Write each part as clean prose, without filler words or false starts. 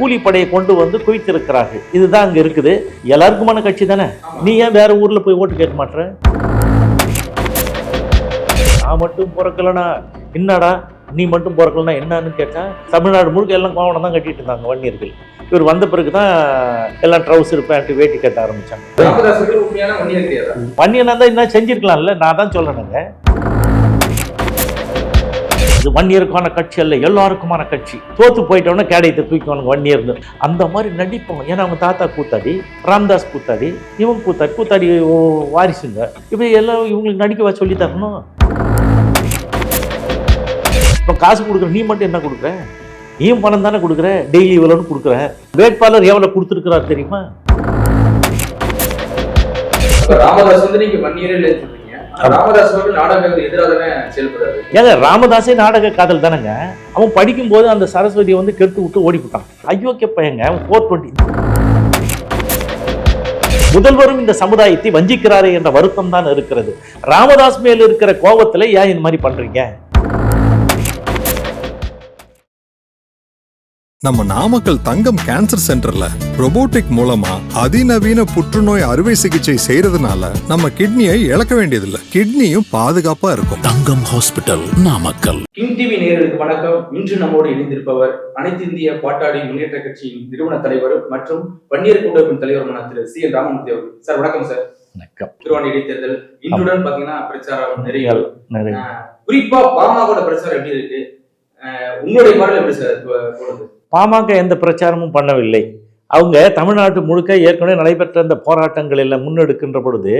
கூலிப்படையை கொண்டு வந்து குவித்திருக்கிறார்கள். இதுதான் அங்க இருக்குது. எல்லாருக்குமான கட்சி தானே. நீ ஏன் வேற ஊர்ல போய் ஓட்டு கேட்க மாட்டேற? நான் மட்டும் பிறக்கலனா என்னடா, நீ மட்டும் பிறக்கலனா என்னன்னு கேட்டா, தமிழ்நாடு முழுக்க எல்லாம் கோவணம் தான் கட்டிட்டு இருந்தாங்க வன்னியர்கள். இவர் வந்த பிறகுதான் எல்லாம் ட்ரௌசர் பேண்ட் வேட்டி கட்ட ஆரம்பிச்சாங்க. வன்னியனா தான் என்ன செஞ்சிருக்கலாம்ல, நான் தான் சொல்றேனுங்க. இது வன்னியருக்கான கட்சி அல்ல, எல்லாருக்குமான கட்சி. தோத்து போயிட்டோன்னா கேடயத்தை தூக்கிவானுங்க வன்னியர்னு. அந்த மாதிரி நடிப்போம். ஏன்னா அவங்க தாத்தா கூத்தாடி, ராம்தாஸ் கூத்தாடி, இவங்க கூத்தாடி, கூத்தாடி வாரிசுங்க. இப்ப எல்லாம் இவங்களுக்கு நடிக்கவா சொல்லி தரணும்? இப்போ காசு கொடுக்குற நீ மட்டும் என்ன கொடுக்குற? நீயும் பணம் தானே கொடுக்குற, டெய்லி இவ்வளோன்னு கொடுக்குற. வேட்பாளர் எவ்வளவு கொடுத்துருக்கிறார் தெரியுமா? ராமதாஸ் வந்து நீங்க வன்னியரே ராமதாஸ் நாடகங்களுக்கு எதிராக செயல்படுறாரு. ஏங்க ராமதாஸே நாடக காதல் தானேங்க. அவன் படிக்கும் போது அந்த சரஸ்வதியை வந்து கெடுத்து விட்டு ஓடிவிட்டான். ஐயோக்கிய பையங்க. அவன் 420. முதல்வரும் இந்த சமுதாயத்தை வஞ்சிக்கிறாரே என்ற வருத்தம் தான் இருக்கிறது. ராமதாஸ் மேல் இருக்கிற கோபத்துல ஏன் இந்த மாதிரி பண்றீங்க? நம்ம நாமக்கல் தங்கம் கேன்சர் சென்டர்ல ரோபோட்டிக் மூலமா அதிநவீன புற்றுநோய் அறுவை சிகிச்சை செய்யறதுனால நம்ம கிட்னியை இழக்க வேண்டியதில்லை. கிட்னியும் பாதுகாப்பா இருக்கும். தங்கம் ஹாஸ்பிட்டல், நாமக்கல். கிங் டிவி நேயர்களுக்கு வணக்கம். இன்று நம்மோடு இணைந்திருப்பவர் அனைத்து இந்திய பாட்டாளி முன்னேற்ற கட்சியின் நிறுவன தலைவர் மற்றும் வன்னியர் கூட்டமைப்பின் தலைவருமான திரு CL ராமமூர்த்தி அவர்கள். சார் வணக்கம் சார். வணக்கம். திருவாரூர் இடைத்தேர்தல் இன்றுடன் பாத்தீங்கன்னா பிரச்சாரம் நிறைய. குறிப்பா பாமக பிரச்சாரம் எப்படி இருக்கு? உங்களுடைய பார்வையில் எப்படி சார் போனது? பாமக எந்த பிரச்சாரமும் பண்ணவில்லை. அவங்க தமிழ்நாட்டு முழுக்க ஏற்கனவே நடைபெற்ற இந்த போராட்டங்களில் முன்னெடுக்கின்ற பொழுது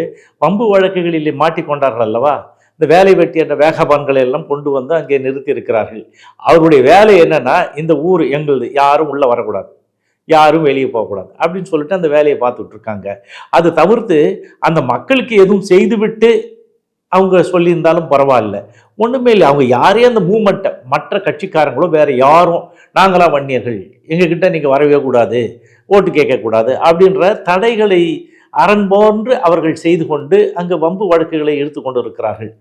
பம்பு வழக்குகளில் மாட்டிக்கொண்டார்கள் அல்லவா? இந்த வேலை வெட்டி என்ற வேகபான்களை எல்லாம் கொண்டு வந்து அங்கே நிறுத்தி இருக்கிறார்கள். அவருடைய வேலை என்னன்னா, இந்த ஊர் எங்களுது, யாரும் உள்ள வரக்கூடாது, யாரும் வெளியே போகக்கூடாது அப்படின்னு சொல்லிட்டு அந்த வேலையை பார்த்துட்டு இருக்காங்க. அதை தவிர்த்து அந்த மக்களுக்கு எதுவும் செய்துவிட்டு அவங்க சொல்லியிருந்தாலும் பரவாயில்ல, ஒன்றுமே இல்லை. அவங்க யாரையும் அந்த மூமெண்ட்டை மற்ற கட்சிக்காரங்களும் வேற யாரும் நாங்களாம் வன்னியர்கள், எங்ககிட்ட நீங்கள் வரவே கூடாது, ஓட்டு கேட்கக்கூடாது அப்படின்ற தடைகளை அரண் போன்று அவர்கள் செய்து கொண்டு அங்கே வம்பு வழக்குகளை எடுத்து கொண்டு இருக்கிறார்கள்.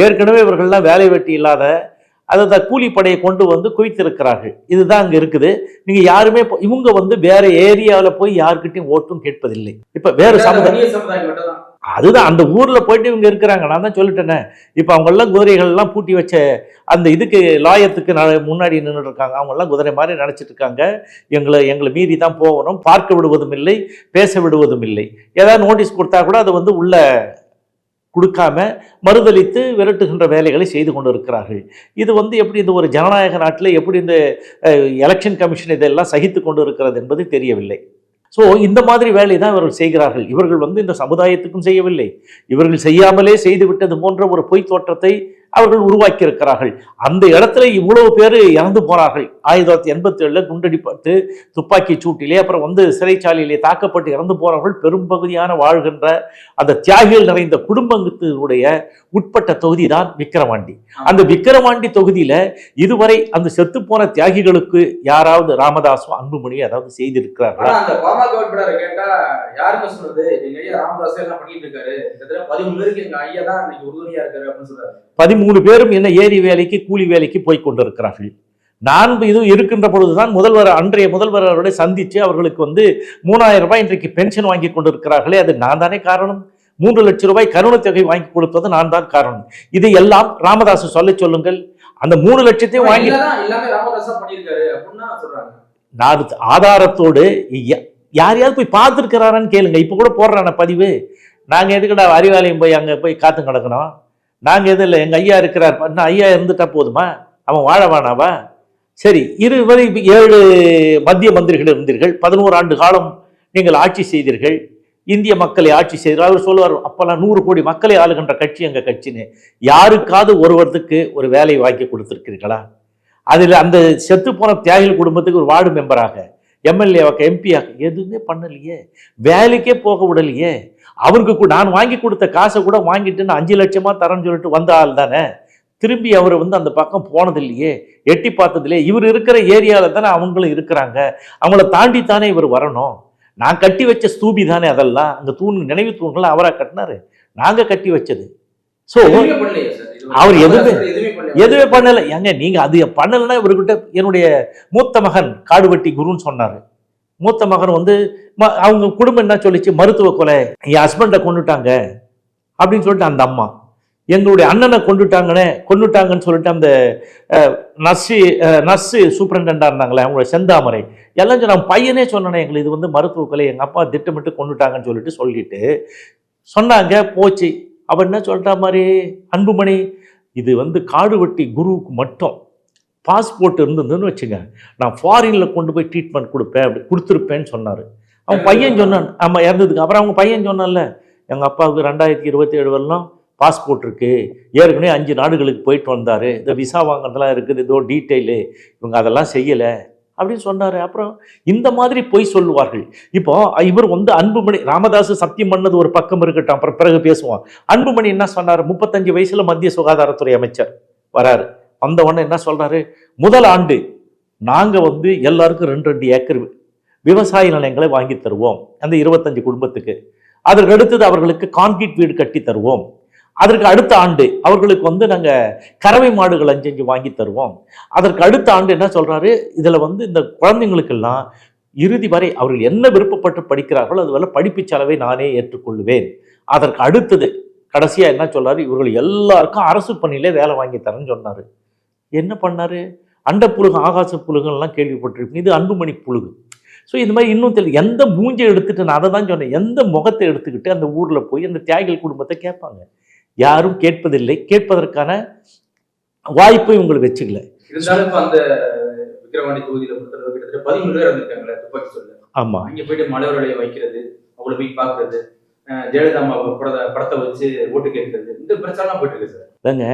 ஏற்கனவே இவர்கள்லாம் வேலை வெட்டி இல்லாத அதை கூலிப்படையை கொண்டு வந்து குவித்திருக்கிறார்கள். இதுதான் அங்கே இருக்குது. நீங்கள் யாருமே இவங்க வந்து வேற ஏரியாவில் போய் யாருக்கிட்டையும் ஓட்டும் கேட்பதில்லை. இப்போ வேற சமுதாயம் அதுதான் அந்த ஊரில் போயிட்டு இவங்க இருக்கிறாங்க. நான் தான் சொல்லிட்டேனே, இப்போ அவங்கெல்லாம் குதிரைகள்லாம் பூட்டி வச்ச அந்த இதுக்கு லாயத்துக்கு முன்னாடி நின்றுட்டு இருக்காங்க. அவங்கெல்லாம் குதிரை மாதிரி நினச்சிட்டு இருக்காங்க. எங்களை மீறி தான் போகணும், பார்க்க விடுவதும் இல்லை, பேச விடுவதும் இல்லை. ஏதாவது நோட்டீஸ் கொடுத்தா கூட அதை வந்து உள்ள கொடுக்காம மறுதளித்து விரட்டுகின்ற வேலைகளை செய்து கொண்டு இருக்கிறார்கள். இது வந்து எப்படி இந்த ஒரு ஜனநாயக நாட்டில் எப்படி இந்த எலெக்ஷன் கமிஷன் இதெல்லாம் சகித்து கொண்டு இருக்கிறது என்பது தெரியவில்லை. ஸோ இந்த மாதிரி வேலை தான் இவர்கள் செய்கிறார்கள். இவர்கள் வந்து இந்த சமுதாயத்துக்கும் செய்யவில்லை, இவர்கள் செய்யாமலே செய்துவிட்டது போன்ற ஒரு பொய் தோற்றத்தை அவர்கள் உருவாக்கி இருக்கிறார்கள். அந்த இடத்துல இவ்வளவு பேர் இறந்து போனார்கள். 1987 குண்டடிப்பட்டு துப்பாக்கி சூட்டிலே அப்புறம் வந்து சிறைச்சாலையிலே தாக்கப்பட்டு இறந்து போனவர்கள் பெரும்பகுதியான வாழ்கின்ற அந்த தியாகிகள் நிறைந்த குடும்பத்தினுடைய உட்பட்ட தொகுதி தான் விக்கிரவாண்டி. அந்த விக்கிரவாண்டி தொகுதியில இதுவரை அந்த செத்து போன தியாகிகளுக்கு யாராவது ராமதாஸும் அன்புமணியும் ஏதாவது செய்திருக்கிறார்களா? 13 பேரும் என்ன ஏரி வேலைக்கு கூலி வேலைக்கு போய் கொண்டிருக்கிறார்கள். நான் இது இருக்கின்ற பொழுதுதான் அன்றைய முதல்வர் அவர்களை சந்தித்து அவர்களுக்கு வந்து 3000 ரூபாய் இன்றைக்கு பென்ஷன் வாங்கி கொண்டிருக்கிறார்களே, அது நான் தானே காரணம். 3 லட்சம் ரூபாய் கருணை தொகை வாங்கி கொடுத்தது நான் தான் காரணம். இது எல்லாம் ராமதாஸ் சொல்லுங்கள். அந்த 3 லட்சத்தையும் வாங்கி நான் ஆதாரத்தோடு யாரையாவது போய் பார்த்துருக்கிறாரான்னு கேளுங்க. இப்போ கூட போடுறான பதிவு. நாங்கள் எதுக்கடா அறிவாலயம் போய் அங்கே போய் காத்து கிடக்கணும்? நாங்கள் எதுவும் இல்லை, எங்கள் ஐயா இருக்கிறார், ஐயா இருந்துட்டா போதுமா? அவன் வாழ வேணாவா? சரி, 7 மத்திய மந்திரிகள் இருந்தீர்கள், 11 ஆண்டு காலம் நீங்கள் ஆட்சி செய்தீர்கள், இந்திய மக்களை ஆட்சி செய்கிறார். அவர் சொல்லுவார், அப்போல்லாம் 100 கோடி மக்களை ஆளுகின்ற கட்சி எங்கள் கட்சின்னு. யாருக்காவது ஒருவருக்கு ஒரு வேலையை வாங்கி கொடுத்துருக்கிறீர்களா? அதில் அந்த செத்து போன தியாகிகள் குடும்பத்துக்கு ஒரு வார்டு மெம்பராக, எம்எல்ஏவாக, எம்பியாக எதுவுமே பண்ணலையே, வேலைக்கே போக விடலையே. அவருக்கு நான் வாங்கி கொடுத்த காசை கூட வாங்கிட்டு நான் 5 லட்சமா தரேன்னு சொல்லிட்டு வந்த ஆள் தானே. திரும்பி அவர் வந்து அந்த பக்கம் போனதில்லையே, எட்டி பார்த்ததில்லையே. இவர் இருக்கிற ஏரியாவில் தானே அவங்களும் இருக்கிறாங்க, அவங்கள தாண்டித்தானே இவர் வரணும். நான் கட்டி வச்ச ஸ்தூபி தானே அதெல்லாம். அந்த நினைவு தூண்கள் அவராக கட்டினாரு, நாங்கள் கட்டி வச்சது. ஸோ அவர் எதுவுமே பண்ணல. எதுவுமே பண்ணல. ஏங்க நீங்க அது பண்ணலைன்னா இவர்கிட்ட என்னுடைய மூத்த மகன் காடுவெட்டி குருன்னு சொன்னாரு. மூத்த மகன் வந்து அவங்க குடும்பம் என்ன சொல்லிச்சு, மருத்துவ கொலை, என் ஹஸ்பண்டை கொண்டுட்டாங்க அப்படின்னு சொல்லிட்டு அந்த அம்மா, எங்களுடைய அண்ணனை கொண்டுட்டாங்கன்னு சொல்லிட்டு அந்த நர்ஸு சூப்பரண்டா இருந்தாங்களே அவங்களோட செந்தாமரை எல்லாம் சொன்னாங்க. பையனே சொன்னானே எங்களுக்கு இது வந்து மருத்துவ கொலை, எங்கள் அப்பா திட்டமிட்டு கொண்டுட்டாங்கன்னு சொல்லிட்டு சொன்னாங்க. போச்சு. அவன் என்ன சொல்ற மாதிரி, அன்புமணி இது வந்து காடுவெட்டி குருவுக்கு மட்டும் பாஸ்போர்ட் இருந்ததுன்னு வச்சுங்க, நான் ஃபாரினில் கொண்டு போய் ட்ரீட்மெண்ட் கொடுப்பேன், அப்படி கொடுத்துருப்பேன்னு சொன்னார். அவன் பையன் சொன்னான். ஆமாம், இறந்ததுக்கு அப்புறம் அவங்க பையன் சொன்னான்ல, எங்கள் அப்பாவுக்கு 2027 வரலாம் பாஸ்போர்ட் இருக்குது, ஏற்கனவே 5 நாடுகளுக்கு போயிட்டு வந்தார், இந்த விசா வாங்குறதுலாம் இருக்குது, இதோ டீட்டெயிலு, இவங்க அதெல்லாம் செய்யலை அப்படின்னு சொன்னார். அப்புறம் இந்த மாதிரி பொய் சொல்லுவார்கள். இப்போ இவர் வந்து அன்புமணி ராமதாஸ் சத்தியம் பண்ணது ஒரு பக்கம் இருக்கட்டும், அப்புறம் பிறகு பேசுவோம். அன்புமணி என்ன சொன்னார், 35 வயசுல மத்திய சுகாதாரத்துறை அமைச்சர் வராரு. வந்த உடனே என்ன சொல்றாரு, முதல் ஆண்டு நாங்க வந்து எல்லாருக்கும் 2 ஏக்கர் விவசாய நிலங்களை வாங்கி தருவோம் அந்த 25 குடும்பத்துக்கு. அதற்கு அடுத்தது அவர்களுக்கு கான்கிரீட் வீடு கட்டி தருவோம். அதற்கு அடுத்த ஆண்டு அவர்களுக்கு வந்து நாங்க கறவை மாடுகள் 5 வாங்கி தருவோம். அதற்கு அடுத்த ஆண்டு என்ன சொல்றாரு, இதுல வந்து இந்த குழந்தைங்களுக்கெல்லாம் இறுதி வரை அவர்கள் என்ன விருப்பப்பட்டு படிக்கிறார்களோ அதுவரை படிப்பு செலவை நானே ஏற்றுக்கொள்வேன். அதற்கு அடுத்தது கடைசியா என்ன சொல்றாரு, இவர்கள் எல்லாருக்கும் அரசு பணியிலே வேலை வாங்கி தரேன்னு சொன்னாரு. என்ன பண்ணாரு, அண்ட புழுகு ஆகாச புழுகுலாம் கேள்விப்பட்டிருப்பீங்க, இது அன்புமணி புழுகு. ஸோ இது மாதிரி இன்னும் தெரியல, எந்த மூஞ்சை எடுத்துட்டு, நான் அதை தான் சொன்னேன், எந்த முகத்தை எடுத்துக்கிட்டு அந்த ஊர்ல போய் அந்த தியாகிகள் குடும்பத்தை கேட்பாங்க. யாரும் கேட்பதில்லை, கேட்பதற்கான வாய்ப்பை உங்களுக்கு வச்சுக்கல. இருந்தாலும் அந்த விக்கிரவாண்டி தொகுதியில பொறுத்தளவு கிட்டத்தட்ட 13 பேர் இருந்திருக்காங்களே துப்பாக்கி சொல்ல. ஆமா, அங்க போயிட்டு மலர்வளைய வைக்கிறது, அவங்கள போய் பாக்குறது, ஜெயலலிதா படத்தை வச்சு ஓட்டு கேட்கறது, இந்த பிரச்சனை போயிட்டு இருக்கு சார். இல்லைங்க,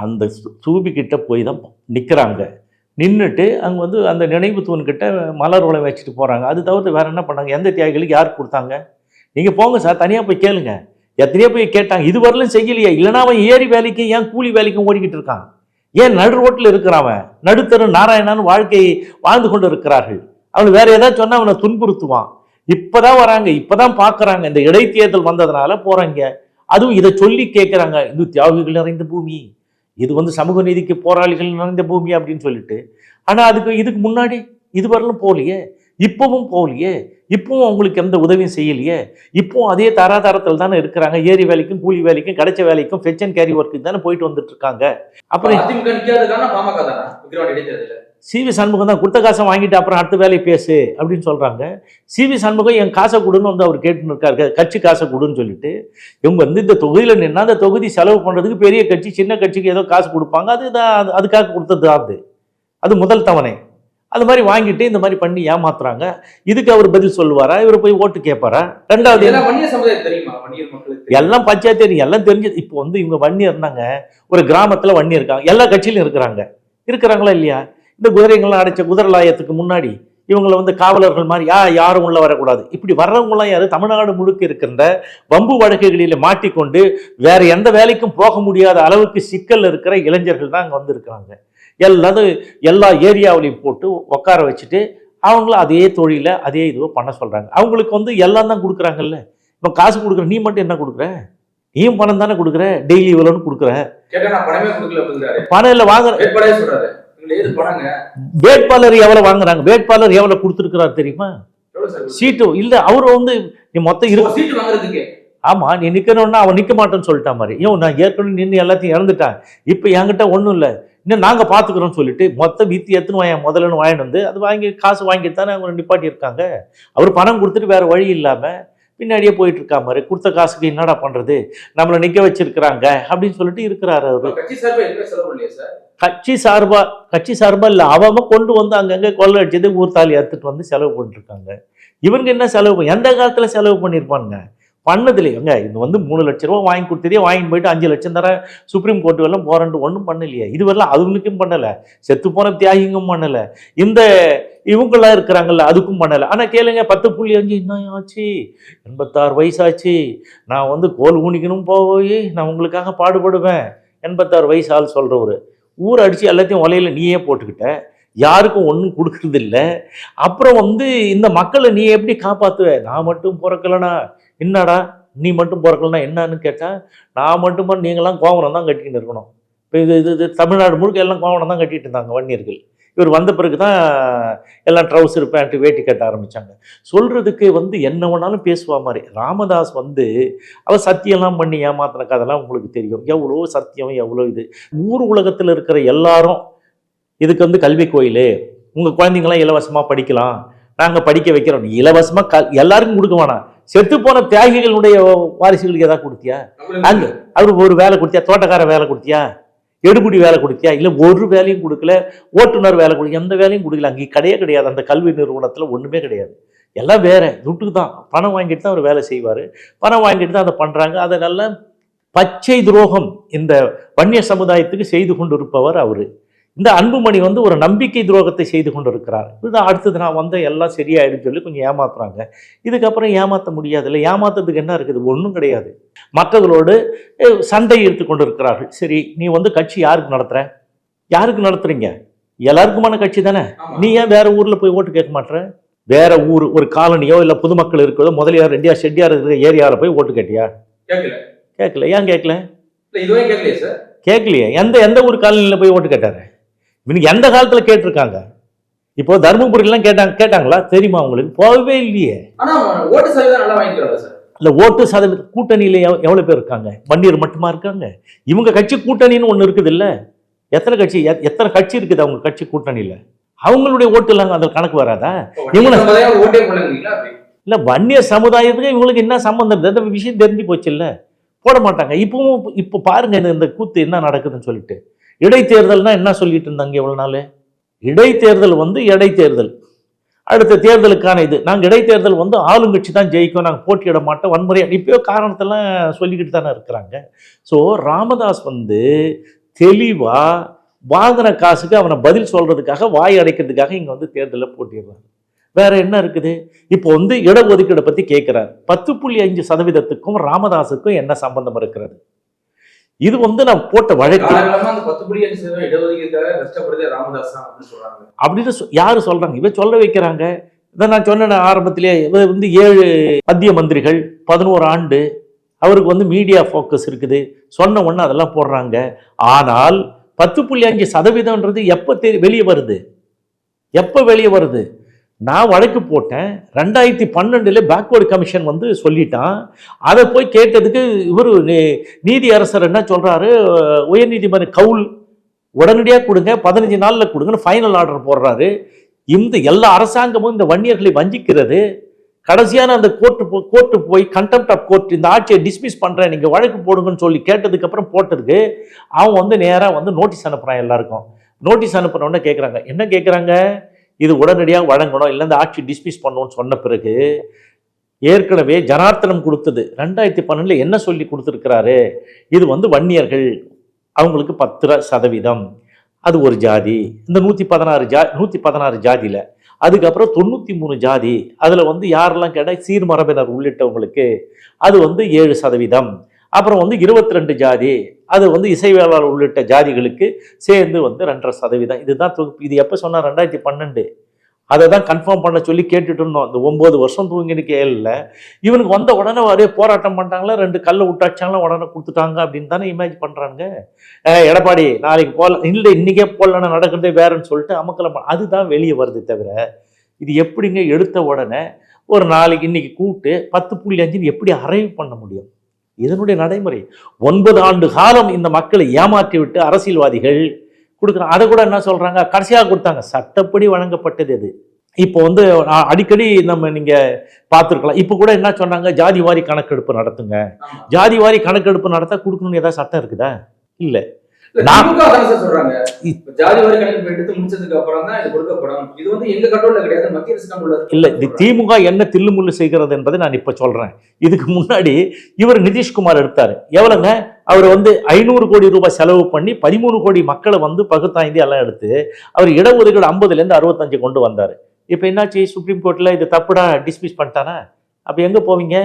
அந்த சூபி கிட்ட போய் தான் நிற்கிறாங்க. நின்றுட்டு அங்கே வந்து அந்த நினைவு தூண்கிட்ட மலர் வளை வச்சுட்டு போகிறாங்க. அது தவிர்த்து வேற என்ன பண்ணாங்க, எந்த தியாகிகளுக்கு யார் கொடுத்தாங்க? நீங்கள் போங்க சார், தனியாக போய் கேளுங்க. எத்தனையோ போய் கேட்டாங்க, இது வரலும் செய்யலையா? இல்லைனா அவன் ஏரி வேலைக்கும் ஏன் கூலி வேலைக்கும் ஓடிக்கிட்டு இருக்கான்? ஏன் நடு ரோட்டில் இருக்கிறவன் நடுத்தரு நாராயணான்னு வாழ்க்கையை வாழ்ந்து கொண்டு இருக்கிறார்கள். அவன் வேற ஏதாவது சொன்னால் அவனை துன்புறுத்துவான். இப்போதான் வராங்க, இப்போதான் பார்க்குறாங்க, இந்த இடைத்தேர்தல் வந்ததுனால போகிறாங்க. அதுவும் இதை சொல்லி கேட்குறாங்க, இது தியாகிகள் நிறைந்த பூமி, இது வந்து சமூக நீதிக்கு போராளிகள் நிறைந்த பூமி அப்படின்னு சொல்லிட்டு. ஆனால் இதுக்கு முன்னாடி இதுவரையிலும் போகலையே, இப்பவும் போகலையே, இப்பவும் அவங்களுக்கு எந்த உதவியும் செய்யலையே. இப்பவும் அதே தராதாரத்தில் தானே இருக்கிறாங்க. ஏரி வேலைக்கும் கூலி வேலைக்கும் கிடைச்ச வேலைக்கும் ஃபெச் அண்ட் கேரி ஒர்க்கு தானே போயிட்டு வந்துட்டு இருக்காங்க. அப்புறம் சிவி சண்முகம் தான் கொடுத்த காசை வாங்கிட்டு அப்புறம் அடுத்த வேலையை பேசு அப்படின்னு சொல்றாங்க. சிவி சண்முகம் என் காசை கொடுன்னு வந்து அவர் கேட்டுன்னு இருக்காரு, கட்சி காசை கொடுன்னு சொல்லிட்டு. இவங்க வந்து இந்த தொகுதியில் நின்னா அந்த தொகுதி செலவு பண்றதுக்கு பெரிய கட்சி சின்ன கட்சிக்கு ஏதோ காசு கொடுப்பாங்க, அதுக்காக கொடுத்தது அது முதல் தவணை. அது மாதிரி வாங்கிட்டு இந்த மாதிரி பண்ணி ஏமாத்துறாங்க. இதுக்கு அவர் பதில் சொல்லுவாரா? இவர் போய் ஓட்டு கேட்பாரா? ரெண்டாவது எல்லாம் பச்சையா தெரியும், எல்லாம் தெரிஞ்சது. இப்போ வந்து இவங்க வன்னியர் இருந்தாங்க, ஒரு கிராமத்துல வன்னியர் இருக்காங்க, எல்லா கட்சியிலும் இருக்கிறாங்களா இல்லையா? இந்த குதிரைகள்லாம் அடைச்ச குதிரலாயத்துக்கு முன்னாடி இவங்களை வந்து காவலர்கள் மாதிரி யாரும் உள்ள வரக்கூடாது, இப்படி வர்றவங்களாம் யாரு? தமிழ்நாடு முழுக்க இருக்கின்ற வம்பு வழக்குகளில் மாட்டிக்கொண்டு வேற எந்த வேலைக்கும் போக முடியாத அளவுக்கு சிக்கல் இருக்கிற இளைஞர்கள் தான் அங்கே வந்து இருக்கிறாங்க. எல்லா ஏரியாவிலையும் போட்டு உட்கார வச்சுட்டு அவங்களும் அதே தொழிலை அதே இதுவோ பண்ண சொல்றாங்க. அவங்களுக்கு வந்து எல்லாம் தான் கொடுக்குறாங்கல்ல. இப்போ காசு கொடுக்குற நீ மட்டும் என்ன கொடுக்குற? நீயும் பணம் தானே கொடுக்குற, டெய்லி இவ்வளோன்னு கொடுக்குற. பணம் இல்லை வாங்குற. வேட்பாளர் எவ்வளவு வாங்குறாங்க, வேட்பாளர் எவ்வளவு கொடுத்துருக்கிறார் தெரியுமா? சீட்டு இல்ல, அவரு வந்து நீ மொத்தம் சீட்டு வாங்குறதுக்கு. ஆமா, நீ நிக்கணும்னா அவன் நிக்க மாட்டேன்னு சொல்லிட்டா மாதிரி. நான் ஏற்கனவே நின்று எல்லாத்தையும் இறந்துட்டேன், இப்ப என்கிட்ட ஒண்ணும் இல்லை, இன்னும் நாங்க பாத்துக்கிறோம்னு சொல்லிட்டு மொத்த வித்தி எத்தனை முதல்ல வாங்கிட்டு வந்து அது வாங்கி காசு வாங்கிட்டு தானே அவங்க நிப்பாட்டி இருக்காங்க. அவர் பணம் கொடுத்துட்டு வேற வழி இல்லாம பின்னாடியே போயிட்டு இருக்கா மாதிரி. கொடுத்த காசுக்கு என்னடா பண்றது, நம்மளை நிக்க வச்சிருக்கிறாங்க அப்படின்னு சொல்லிட்டு இருக்கிறாரு அவரு. கட்சி சார்பா இல்ல, அவன் கொண்டு வந்து அங்கங்க கொள்ள அடிச்சது ஊர் தாலி எடுத்துட்டு வந்து செலவு பண்ணிட்டு இருக்காங்க. இவங்க என்ன செலவு, எந்த காலத்துல செலவு பண்ணிருப்பாங்க? பண்ணதுலையேங்க. இது வந்து 3 லட்சம் ரூபா வாங்கி கொடுத்ததே வாங்கிட்டு போயிட்டு 5 லட்சம் தர சுப்ரீம் கோர்ட்டு எல்லாம் போறேன்ட்டு ஒன்றும் பண்ணலையே. இதுவரைலாம் அதுங்களுக்கும் பண்ணலை, செத்து போன தியாகிங்கும் பண்ணலை, இந்த இவங்கெல்லாம் இருக்கிறாங்கல்ல அதுக்கும் பண்ணலை. ஆனால் கேளுங்க, 10.5 இன்னும் ஆச்சு, 86 வயசாச்சு, நான் வந்து கோல் ஊனிக்கணும் போய் நான் உங்களுக்காக பாடுபடுவேன். 86 வயசு ஆள் சொல்கிறவர் ஊரை அடித்து எல்லாத்தையும் ஒலையில நீயே போட்டுக்கிட்ட, யாருக்கும் ஒன்றும் கொடுக்கறது இல்லை. அப்புறம் வந்து இந்த மக்களை நீ எப்படி காப்பாற்றுவ? நான் மட்டும் பிறக்கலனா என்னடா, நீ மட்டும் பிறக்கலனா என்னன்னு கேட்டால், நான் மட்டும் நீங்களாம் கோவரம் தான் கட்டிக்கிட்டு இருக்கணும். இப்போ இது தமிழ்நாடு முழுக்க எல்லாம் கோவணம் தான் கட்டிட்டு இருந்தாங்க வன்னியர்கள். இவர் வந்த பிறகு தான் எல்லாம் ட்ரௌசர் பேண்ட்டு வேட்டி கட்ட ஆரம்பித்தாங்க. சொல்கிறதுக்கு என்ன வேணாலும் பேசுவா மாதிரி. ராமதாஸ் அவர் சத்தியம்லாம் பண்ணி ஏமாத்தின கதைலாம் உங்களுக்கு தெரியும். எவ்வளோ சத்தியம், எவ்வளோ இது. ஊர் உலகத்தில் இருக்கிற எல்லாரும் இதுக்கு கல்வி கோயில், உங்கள் குழந்தைங்களாம் இலவசமாக படிக்கலாம், நாங்கள் படிக்க வைக்கிறோம். இலவசமாக எல்லாருக்கும் கொடுக்க வேணாம். செத்து போன தியாகிகளுடைய வாரிசுகளுக்கு எதாவது கொடுத்தியா? அங்கே அவருக்கு ஒரு வேலை கொடுத்தியா? தோட்டக்கார வேலை கொடுத்தியா? எடுபடி வேலை கொடுத்தியா? இல்லை ஒரு வேலையும் கொடுக்கல. ஓட்டுநர் வேலை கொடுக்க எந்த வேலையும் கொடுக்கல. அங்கே கிடையாது. அந்த கல்வி நிறுவனத்தில் ஒன்றுமே கிடையாது. எல்லாம் வேற துட்டுக்கு தான். பணம் வாங்கிட்டு தான் அவர் வேலை செய்வார். பணம் வாங்கிட்டு தான் அதை பண்ணுறாங்க. அதெல்லாம் பச்சை துரோகம் இந்த வன்னிய சமுதாயத்துக்கு செய்து கொண்டு இருப்பவர் அவர். இந்த அன்புமணி ஒரு நம்பிக்கை துரோகத்தை செய்து கொண்டு இருக்கிறார். இதுதான் அடுத்தது நான் எல்லாம் சரியாயிடுன்னு சொல்லி கொஞ்சம் ஏமாத்துறாங்க. இதுக்கப்புறம் ஏமாற்ற முடியாது. இல்லை, ஏமாத்துறதுக்கு என்ன இருக்குது? ஒன்றும் கிடையாது. மற்றவர்களோடு சண்டை எடுத்து கொண்டு இருக்கிறார்கள். சரி, நீ கட்சி யாருக்கு நடத்துற? யாருக்கு நடத்துறீங்க? எல்லாருக்குமான கட்சி தானே. நீ ஏன் வேற ஊர்ல போய் ஓட்டு கேட்க மாட்டேற? வேற ஊர், ஒரு காலனியோ இல்லை பொதுமக்கள் இருக்கிறதோ, முதலியார் ரெட்டியார் செட்டியார் இருக்கிற ஏரியாவில் போய் ஓட்டு கேட்டியா? கேட்கல. ஏன் கேட்கல? கேட்கலையே. எந்த ஊர் காலனியில் போய் ஓட்டு கேட்டாரு? இவனுக்கு எந்த காலத்துல கேட்டிருக்காங்க? இப்போ தர்மபுரிலாம் கேட்டாங்களா? தெரியுமா உங்களுக்கு? போகவே இல்லையே. இல்ல, ஓட்டு சதவீதம் கூட்டணியில எவ்வளவு பேர் இருக்காங்க? வன்னியர் மட்டுமா இருக்காங்க? இவங்க கட்சி கூட்டணின்னு ஒண்ணு இருக்குது இல்ல? எத்தனை கட்சி இருக்குது அவங்க கட்சி கூட்டணியில? அவங்களுடைய ஓட்டு இல்லாங்க அதில் கணக்கு வராதா? இவங்க இல்ல, வன்னிய சமுதாயத்துக்கு இவங்களுக்கு என்ன சம்பந்தம்? இந்த விஷயம் தெரிஞ்சு போச்சு இல்ல? போட மாட்டாங்க. இப்போ பாருங்க இந்த கூத்து என்ன நடக்குதுன்னு சொல்லிட்டு. இடைத்தேர்தல்னா என்ன சொல்லிட்டு இருந்தாங்க எவ்வளவு நாள்? இடைத்தேர்தல் இடைத்தேர்தல் அடுத்த தேர்தலுக்கான இது. நாங்கள் இடைத்தேர்தல் ஆளுங்கட்சி தான் ஜெயிக்கும், நாங்கள் போட்டியிட மாட்டோம், வன்முறையாக இப்பயோ காரணத்தெல்லாம் சொல்லிக்கிட்டு தானே இருக்கிறாங்க. ஸோ ராமதாஸ் தெளிவா வாங்கின காசுக்கு அவனை பதில் சொல்றதுக்காக, வாய் அடைக்கிறதுக்காக இங்கே தேர்தலில் போட்டிடுறாங்க. வேற என்ன இருக்குது? இப்போ இடஒதுக்கீடை பற்றி கேட்குறாரு. 10.5% ராமதாஸுக்கும் என்ன சம்பந்தம் இருக்கிறது? இது நான் போட்ட வழக்கு. அப்படின்னு யாரு சொல்றாங்க? இவ சொல்ல வைக்கிறாங்க. இதை நான் சொன்ன ஆரம்பத்திலே 7 மத்திய மந்திரிகள், 11 ஆண்டு, அவருக்கு மீடியா ஃபோக்கஸ் இருக்குது. சொன்ன உடனே அதெல்லாம் போடுறாங்க. ஆனால் 10.5% எப்போ வெளியே வருது? நான் வழக்கு போட்டேன் 2012 பேக்வர்டு கமிஷன் சொல்லிட்டான். அதை போய் கேட்டதுக்கு இவர் நீதி அரசர் என்ன சொல்றாரு? உயர்நீதிமன்ற கவுல் உடனடியாக கொடுங்க, 15 நாளில் கொடுங்கன்னு ஃபைனல் ஆர்டர் போடுறாரு. இந்த எல்லா அரசாங்கமும் இந்த வன்னியர்களை வஞ்சிக்கிறது. கடைசியான அந்த கோர்ட்டு போய் கண்டெம்ட் ஆஃப் கோர்ட், இந்த ஆட்சியை டிஸ்மிஸ் பண்றேன், நீங்க வழக்கு போடுங்கன்னு சொல்லி கேட்டதுக்கு அப்புறம் போட்டதுக்கு அவன் நேராக நோட்டீஸ் அனுப்புறான். எல்லாருக்கும் நோட்டீஸ் அனுப்புறோன்னு கேட்குறாங்க. என்ன கேட்குறாங்க? இது உடனடியாக வழங்கணும், இல்லை இந்த ஆட்சி டிஸ்மிஸ் பண்ணணும்னு சொன்ன பிறகு ஏற்கனவே ஜனார்த்தனம் கொடுத்தது 2012 என்ன சொல்லி கொடுத்துருக்கிறாரு? இது வன்னியர்கள் அவங்களுக்கு 10%, அது ஒரு ஜாதி. இந்த 116 ஜாதியில் அதுக்கப்புறம் 93 ஜாதி, அதில் யாரெல்லாம் கேட்டால் சீர்மரபினர் உள்ளிட்டவங்களுக்கு அது 7%. அப்புறம் 22 ஜாதி, அது இசைவேளாளர் உள்ளிட்ட ஜாதிகளுக்கு சேர்ந்து 2.5%. இதுதான் தொகுப்பு. இது எப்போ சொன்னார்? 2012. அதை தான் கன்ஃபார்ம் பண்ண சொல்லி கேட்டுட்டு இருந்தோம். இந்த 9 வருஷம் தூங்கின்னு கேள்ல இவனுக்கு உடனே ஒரே போராட்டம் பண்ணிட்டாங்களா, 2 கல்லை விட்டாச்சாங்களா, உடனே கொடுத்துட்டாங்க அப்படின்னு தானே இமேஜ் பண்ணுறாங்க. எடப்பாடி நாளைக்கு போடலாம், இல்லை இன்னைக்கே போடலன்னா நடக்கிறதே வேறுன்னு சொல்லிட்டு அமக்கலம். அதுதான் வெளியே வருது தவிர இது எப்படிங்க எடுத்த உடனே ஒரு நாளைக்கு இன்னைக்கு கூப்பிட்டு 10.5 எப்படி அரைவ் பண்ண முடியும்? இதனுடைய நடைமுறை 9 ஆண்டு காலம் இந்த மக்களை ஏமாற்றி விட்டு அரசியல்வாதிகள் கொடுக்குறாங்க. அதை கூட என்ன சொல்றாங்க? கடைசியாக கொடுத்தாங்க, சட்டப்படி வழங்கப்பட்டது அது. இப்போ அடிக்கடி நீங்க பார்த்துருக்கலாம். இப்போ கூட என்ன சொன்னாங்க? ஜாதி வாரி கணக்கெடுப்பு நடத்துங்க. ஜாதி வாரி கணக்கெடுப்பு நடத்த கொடுக்கணும்னு ஏதாவது சட்டம் இருக்குதா? இல்லை. திமுக என்ன தில்லுமுள்ளு செய்கிறது என்பதை நான் இப்ப சொல்றேன். இதுக்கு முன்னாடி இவர் நிதிஷ்குமார் எடுத்தாரு. எவ்வளவுங்க? அவர் 500 கோடி ரூபாய் செலவு பண்ணி 13 கோடி மக்களை பகுத்தாய்ந்து எல்லாம் எடுத்து அவர் இடஒதுக்கீடு 50லேருந்து 65 கொண்டு வந்தாரு. இப்ப என்னாச்சு? சுப்ரீம் கோர்ட்ல இது தப்புடா டிஸ்மிஸ் பண்ணிட்டானா? அப்ப எங்க போவீங்க?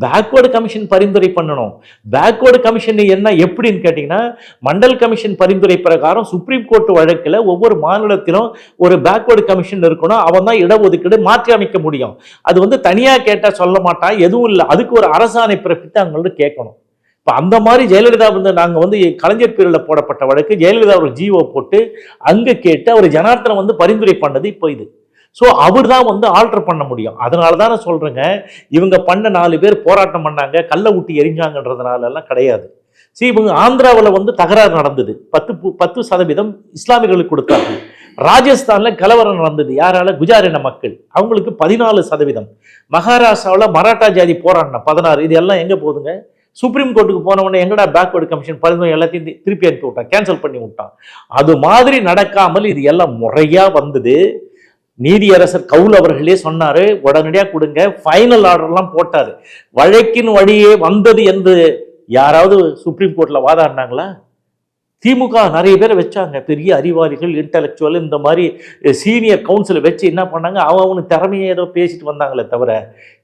பேக்வர்டு கமிஷன் பரிந்துரை பண்ணணும். பேக்வர்டு கமிஷன் என்ன எப்படின்னு கேட்டீங்கன்னா, மண்டல் கமிஷன் பரிந்துரை பிரகாரம் சுப்ரீம் கோர்ட் வழக்கில் ஒவ்வொரு மாநிலத்திலும் ஒரு பேக்வர்டு கமிஷன் இருக்கணும். அவன் தான் இடஒதுக்கீடு மாற்றி அமைக்க முடியும். அது தனியாக கேட்டால் சொல்ல மாட்டான், எதுவும் இல்லை. அதுக்கு ஒரு அரசாணை பிறப்பித்து அவங்கள்ட்ட கேட்கணும். இப்போ அந்த மாதிரி ஜெயலலிதா வந்து நாங்கள் வந்து கலைஞர் பேரில் போடப்பட்ட வழக்கு ஜெயலலிதா அவர்கள் ஜிஓ போட்டு அங்கே கேட்டு அவர் ஜனார்த்தனம் வந்து பரிந்துரை பண்ணது இப்போ இது. ஸோ அவர் தான் வந்து ஆல்டர் பண்ண முடியும். அதனால தான் நான் சொல்கிறேங்க, இவங்க பண்ண 4 பேர் போராட்டம் பண்ணாங்க, கல்லை ஊட்டி எரிஞ்சாங்கன்றதுனாலலாம் கிடையாது. இவங்க ஆந்திராவில் வந்து தகராறு நடந்தது, 10% இஸ்லாமியர்களுக்கு கொடுத்தார்கள். ராஜஸ்தானில் கலவரம் நடந்தது, யாரால? குஜாரின மக்கள், அவங்களுக்கு 14%. மகாராஷ்டிராவில் மராட்டா ஜாதி போராடின 16. இது எல்லாம் எங்கே போகுதுங்க? சுப்ரீம் கோர்ட்டுக்கு போனவொடனே எங்கடா பேக்வர்டு கமிஷன் பரிந்துரை எல்லாத்தையும் திருப்பி அனுப்பி விட்டான், கேன்சல் பண்ணி விட்டான். அது மாதிரி நடக்காமல் இது எல்லாம் முறையாக வந்தது. நீதியரசர் கவுல் அவர்களே சொன்னாரு, உடனடியாக கொடுங்க, ஃபைனல் ஆர்டர்லாம் போட்டாரு. வழக்கின் வழியே வந்தது என்று யாராவது சுப்ரீம் கோர்ட்ல வாதாடினாங்களா? திமுக நிறைய பேரை வச்சாங்க, பெரிய அறிவாளிகள், இன்டலெக்சுவல், இந்த மாதிரி சீனியர் கவுன்சிலை வச்சு என்ன பண்ணாங்க, அவனுக்கு திறமையை ஏதோ பேசிட்டு வந்தாங்களே தவிர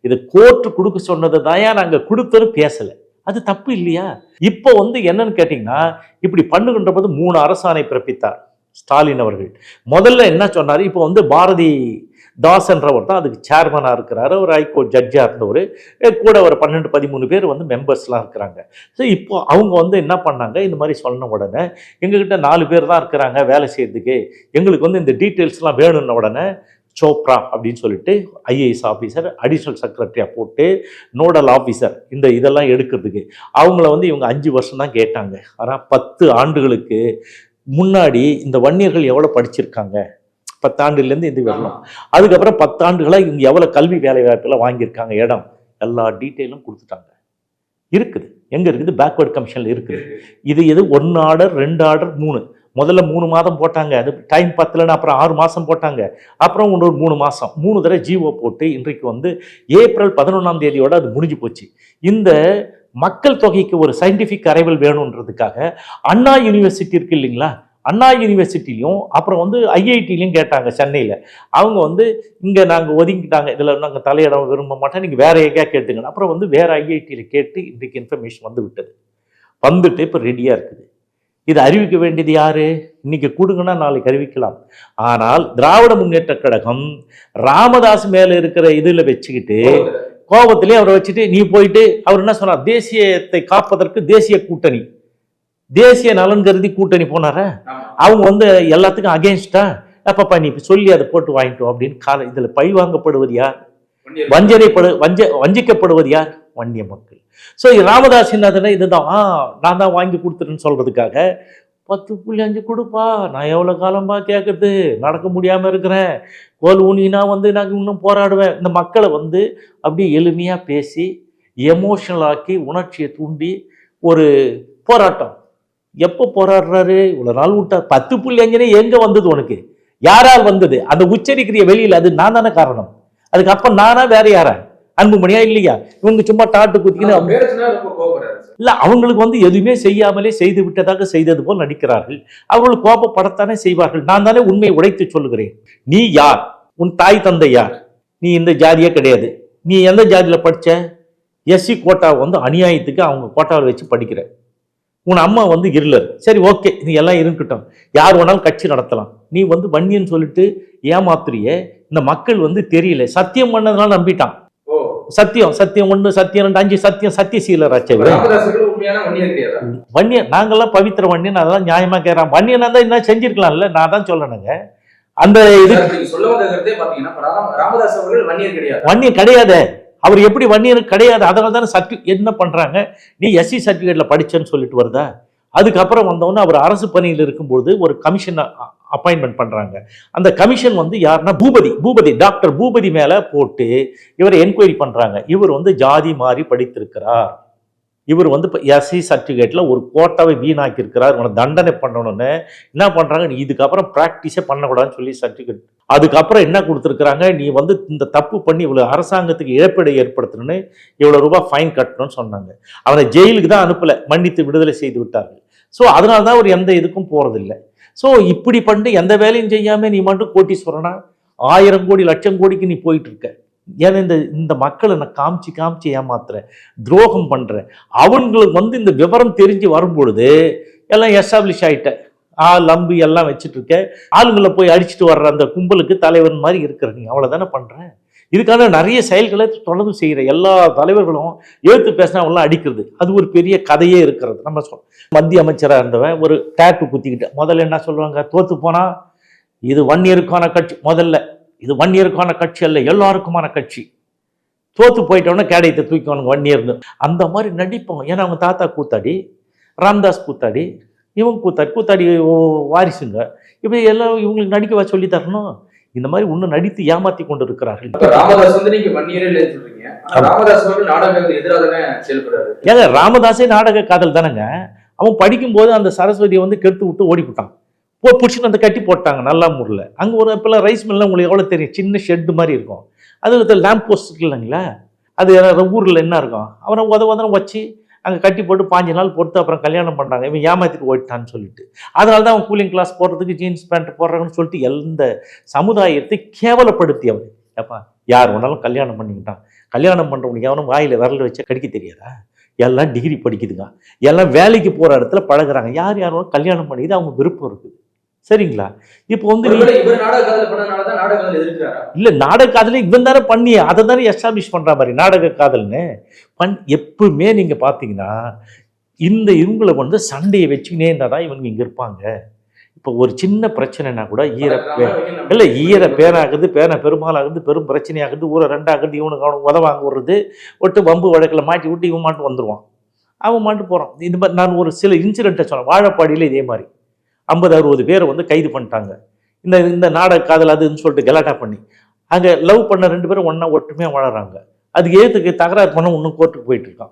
இது கோர்ட்டு கொடுக்க சொன்னது தான் நாங்கள் கொடுத்தோன்னு பேசலை. அது தப்பு இல்லையா? இப்போ வந்து என்னன்னு கேட்டிங்கன்னா, இப்படி பண்ணுகின்ற போது 3 அரசாணை பிறப்பித்தார் ஸ்டாலின் அவர்கள். முதல்ல என்ன சொன்னார், இப்போ வந்து பாரதி தாஸ்ன்றவர் தான் அதுக்கு சேர்மனாக இருக்கிறாரு, ஒரு ஹைகோர்ட் ஜட்ஜாக இருந்தவர், கூட ஒரு 12-13 பேர் வந்து மெம்பர்ஸ்லாம் இருக்கிறாங்க. ஸோ இப்போ அவங்க வந்து என்ன பண்ணாங்க, இந்த மாதிரி சொன்ன உடனே எங்ககிட்ட 4 பேர் தான் இருக்கிறாங்க வேலை செய்யறதுக்கு, எங்களுக்கு வந்து இந்த டீட்டெயில்ஸ்லாம் வேணும்ன உடனே சோப்ரா அப்படின்னு சொல்லிட்டு ஐஏஎஸ் ஆஃபீஸர் அடிஷ்னல் செக்ரட்டரியாக போட்டு நோடல் ஆஃபீஸர் இந்த இதெல்லாம் எடுக்கிறதுக்கு அவங்கள வந்து இவங்க 5 வருஷம் தான் கேட்டாங்க. ஆனால் 10 ஆண்டுகளுக்கு முன்னாடி இந்த வன்னியர்கள் எவ்வளோ படிச்சிருக்காங்க, 10 ஆண்டுலேருந்து இது வரலாம், அதுக்கப்புறம் 10 ஆண்டுகளாக இவங்க எவ்வளோ கல்வி வேலை வாய்ப்பெல்லாம் வாங்கியிருக்காங்க, இடம் எல்லா டீட்டெயிலும் கொடுத்துட்டாங்க. இருக்குது, எங்கே இருக்குது? பேக்வர்ட் கமிஷனில் இருக்குது. இது 1 ஆர்டர் 2 ஆர்டர் 3, முதல்ல 3 மாதம் போட்டாங்க, அது டைம் பத்தலைன்னு அப்புறம் 6 மாதம் போட்டாங்க, அப்புறம் இன்னொரு 3 மாதம், 3 தடவை ஜிஓ போட்டு இன்றைக்கு வந்து ஏப்ரல் 11ஆம் தேதியோட அது முடிஞ்சு போச்சு. இந்த மக்கள் தொகைக்கு ஒரு சயின்டிஃபிக் அரைவல் வேணுன்றதுக்காக அண்ணா யூனிவர்சிட்டி இருக்கு இல்லைங்களா, அண்ணா யூனிவர்சிட்டிலையும் அப்புறம் வந்து ஐஐடிலையும் கேட்டாங்க சென்னையில். அவங்க வந்து இங்கே நாங்கள் ஒதுங்கிட்டாங்க, இதில் நாங்கள் தலையிட விரும்ப மாட்டோம், நீங்கள் வேற எங்கேயா கேட்டுங்க. அப்புறம் வந்து வேற ஐஐடியில் கேட்டு இன்றைக்கு இன்ஃபர்மேஷன் வந்து விட்டது, வந்துட்டு இப்போ ரெடியாக இருக்குது. இது அறிவிக்க வேண்டியது யாரு? இன்னைக்கு கொடுங்கன்னா நாளைக்கு அறிவிக்கலாம். ஆனால் திராவிட முன்னேற்ற கழகம் ராமதாஸ் மேல இருக்கிற இதுல வச்சுக்கிட்டு கோபத்திலே அவரை வச்சுட்டு நீ போயிட்டு அவர் என்ன சொன்னார், தேசியத்தை காப்பதற்கு தேசிய கூட்டணி, தேசிய நலன் கருதி கூட்டணி போனார, அவங்க வந்து எல்லாத்துக்கும் அகேன்ஸ்டா, அப்பப்பா நீ சொல்லி அதை போட்டு வாங்கிட்டோம் அப்படின்னு இதுல பழி வாங்கப்படுவது யார்? வஞ்சிக்கப்படுவது யார்? வன்னிய மக்கள். ஸோ ராமதாஸ் என்ன இதுதான் நான் தான் வாங்கி கொடுத்துட்டேன்னு சொல்றதுக்காக 10.5 கொடுப்பா, நான் எவ்வளோ காலம்பா கேட்குறது, நடக்க முடியாமல் இருக்கிறேன், கோல் ஊனினா வந்து நாங்கள் இன்னும் போராடுவேன். இந்த மக்களை வந்து அப்படியே எளிமையாக பேசி எமோஷனல் ஆக்கி உணர்ச்சியை தூண்டி ஒரு போராட்டம். எப்போ போராடுறாரு? இவ்வளோ நாள் விட்டா 10.5 எங்கே வந்தது உனக்கு? யாரால் வந்தது? அந்த உச்சரிக்கிற வெளியில் அது நான் தானே காரணம். அதுக்கப்புறம் நானா வேற யாரா? அன்புமணியா இல்லையா? இவங்க சும்மா டாட்டு குத்திக்கின்னு இல்ல, அவங்களுக்கு வந்து எதுவுமே செய்யாமலே செய்து விட்டதாக செய்தது போல் நடிக்கிறார்கள். அவர்கள் கோபப்படத்தானே செய்வார்கள். நான் தானே உண்மையை உடைத்து சொல்லுகிறேன். நீ யார்? உன் தாய் தந்தை யார்? நீ இந்த ஜாதியே கிடையாது. நீ எந்த ஜாதியில படிச்ச? எஸ்சி கோட்டாவை வந்து அநியாயத்துக்கு அவங்க கோட்டாவில் வச்சு படிக்கிற. உன் அம்மா வந்து இருளர். சரி, ஓகே, நீ எல்லாம் இருக்கட்டும், யார் வேணாலும் கட்சி நடத்தலாம். நீ வந்து வன்னியன்னு சொல்லிட்டு ஏமாத்துறிய. இந்த மக்கள் வந்து தெரியல, சத்தியம் பண்ணதுனால நம்பிட்டான். சத்தியம் 1 சத்தியம் 2 5 சத்தியம் சத்தியசீலர் வன்னியன். நாங்கெல்லாம் பவித்திர வன்னியன், அதெல்லாம் நியாயமா கேட்கறான். வன்னியனா தான் என்ன செஞ்சிருக்கலாம்ல, நான் தான் சொல்லணுங்க. அந்த இது வன்னியன் கிடையாது. அவர் எப்படி வன்னியர் கிடையாது? அதனால தானே என்ன பண்றாங்க, நீ எஸ்சி சர்டிபிகேட்ல படிச்சேன்னு சொல்லிட்டு வருதா. அதுக்கப்புறம் வந்தவொன்னே அவர் அரசு பணியில் இருக்கும்போது ஒரு கமிஷன் அப்பாயின்மெண்ட் பண்றாங்க. அந்த கமிஷன் வந்து யாருன்னா பூபதி டாக்டர் பூபதி மேல போட்டு இவரை என்கொயரி பண்றாங்க. இவர் வந்து ஜாதி மாறி படித்திருக்கிறார், இவர் வந்து எஸ்சி சர்டிஃபிகேட்ல ஒரு கோட்டாவை வீணாக்கி இருக்கிறார், இவனை தண்டனை பண்ணணும்னு என்ன பண்றாங்க, நீ இதுக்கப்புறம் பிராக்டிஸே பண்ணக்கூடாதுன்னு சொல்லி சர்டிஃபிகேட். அதுக்கப்புறம் என்ன கொடுத்துருக்குறாங்க, நீ வந்து இந்த தப்பு பண்ணி இவ்வளவு அரசாங்கத்துக்கு இழப்பீடை ஏற்படுத்தணும்னு இவ்வளவு ரூபாய் ஃபைன் கட்டணும்னு சொன்னாங்க. அவனை ஜெயிலுக்கு தான் அனுப்பல, மன்னித்து விடுதலை செய்து விட்டார்கள். ஸோ அதனால தான் அவர் எந்த இதுக்கும் போறதில்லை. ஸோ இப்படி பண்ணிட்டு எந்த வேலையும் செய்யாம நீ மட்டும் கோட்டீஸ்வரனா 1000 கோடி லட்சம் கோடிக்கு நீ போயிட்டு இருக்க. ஏன்னா இந்த மக்களை நான் காமிச்சு ஏமாத்துறேன், துரோகம் பண்றேன். அவங்களுக்கு வந்து இந்த விவரம் தெரிஞ்சு வரும்பொழுது எல்லாம் எஸ்டாப்ளிஷ் ஆயிட்ட லம்பு எல்லாம் வச்சுட்டு இருக்க, ஆளுங்களை போய் அடிச்சுட்டு வர்ற அந்த கும்பலுக்கு தலைவன் மாதிரி இருக்கிற நீ அவ்வளவுதானே பண்ற. இதுக்கான நிறைய செயல்களை தொடர்ந்து செய்கிற எல்லா தலைவர்களும் எழுத்து பேசினா அவங்களாம் அடிக்கிறது. அது ஒரு பெரிய கதையே இருக்கிறது. நம்ம சொல்ல மத்திய அமைச்சராக இருந்தவன் ஒரு டேட்டு குத்திக்கிட்டு முதல்ல என்ன சொல்லுவாங்க, தோத்து போனா இது 1 இயருக்கான கட்சி, முதல்ல இது 1 இயருக்கான கட்சி அல்ல, எல்லாருக்குமான கட்சி. தோத்து போயிட்டோன்னா கேடயத்தை தூக்கிவானுங்க 1 இயர்னு. அந்த மாதிரி நடிப்போம். ஏன்னா அவங்க தாத்தா கூத்தாடி, ராம்தாஸ் கூத்தாடி, இவங்க கூத்தாடி வாரிசுங்க. இப்படி எல்லாம் இவங்களுக்கு நடிக்கவா சொல்லி தரணும்? இந்த மாதிரி இன்னும் நடித்து ஏமாத்தி கொண்டு இருக்கிறார்கள். ராமதாஸ் வந்து நீங்க 1 இயர் இல்லைன்னு சொல்றீங்க. ராமதாஸ் வந்து நாடகத்துக்கு எதிராக தானே செயல்படுறாரு. ஏங்க ராமதாஸே நாடக காதல் தானேங்க. அவன் படிக்கும்போது அந்த சரஸ்வதியை வந்து கெடுத்து விட்டு ஓடிவிட்டான். பிடிச்சின்னு அந்த கட்டி போட்டாங்க நல்லாமூரில். அங்கே ஒரு இப்போல்லாம் ரைஸ் மில்லாம் உங்களுக்கு எவ்வளோ தெரியும், சின்ன ஷெட்டு மாதிரி இருக்கும். அது லேம்ப் போஸ்ட் இல்லைங்களா, அது ஊரில் என்ன இருக்கும், அவனை உதவ வச்சு அங்கே கட்டி போட்டு 5 நாள் பொறுத்து அப்புறம் கல்யாணம் பண்ணாங்க. இவன் ஏமாத்திட்டு ஓடிட்டான்னு சொல்லிட்டு. அதனால தான் அவன் கூலிங் கிளாஸ் போடுறதுக்கு ஜீன்ஸ் பேண்ட் போடுறாங்கன்னு சொல்லிட்டு எந்த சமுதாயத்தை கேவலப்படுத்தி அவன். ஏப்பா யார் வேணாலும் கல்யாணம் பண்ணிக்கிட்டான், கல்யாணம் பண்ணுறவனுக்கு எவனும் வாயில் விரல் வச்சு கடிக்க தெரியாதா? எல்லாம் டிகிரி படிக்குதுங்க, எல்லாம் வேலைக்கு போகிற இடத்துல பழகுறாங்க. யார் வேணாலும் கல்யாணம் பண்ணிக்கிது அவங்க விருப்பம் இருக்குது. சரிங்களா? இப்போ வந்து இல்ல நாடக காதல இவன் தானே பண்ணி அதை தானே எஸ்டாப்ளிஷ் பண்ற மாதிரி நாடக காதல்னு எப்பவுமே நீங்க பாத்தீங்கன்னா இந்த இவங்களை வந்து சண்டையை வச்சுக்கினே இருந்தாதான் இவங்க இங்க இருப்பாங்க. இப்போ ஒரு சின்ன பிரச்சனைனா கூட ஈர பேனாகுது, பேனை பெருமாளாகுது, பெரும் பிரச்சனையாகுது, ஊரை 2 ஆகுது, இவனுக்கு அவனுக்கு உதவாங்க விடுறது, ஒட்டு வம்பு வழக்கில் மாட்டி விட்டு இவன் மாட்டு வந்துடுவான், அவன் மாட்டு போறான். இந்த மாதிரி நான் ஒரு சில இன்சிடென்ட்டை சொன்னேன். வாழப்பாடியில் இதே மாதிரி 50-60 பேரை வந்து கைது பண்ணிட்டாங்க. இந்த நாடக காதல் அதுன்னு சொல்லிட்டு கலாட்டா பண்ணி அங்கே லவ் பண்ண 2 பேரும் ஒன்றா ஒற்றுமையாக வாழறாங்க. அதுக்கு ஏற்றுக்கு தகராறு பண்ண இன்னும் கோர்ட்டுக்கு போயிட்டு இருக்கான்.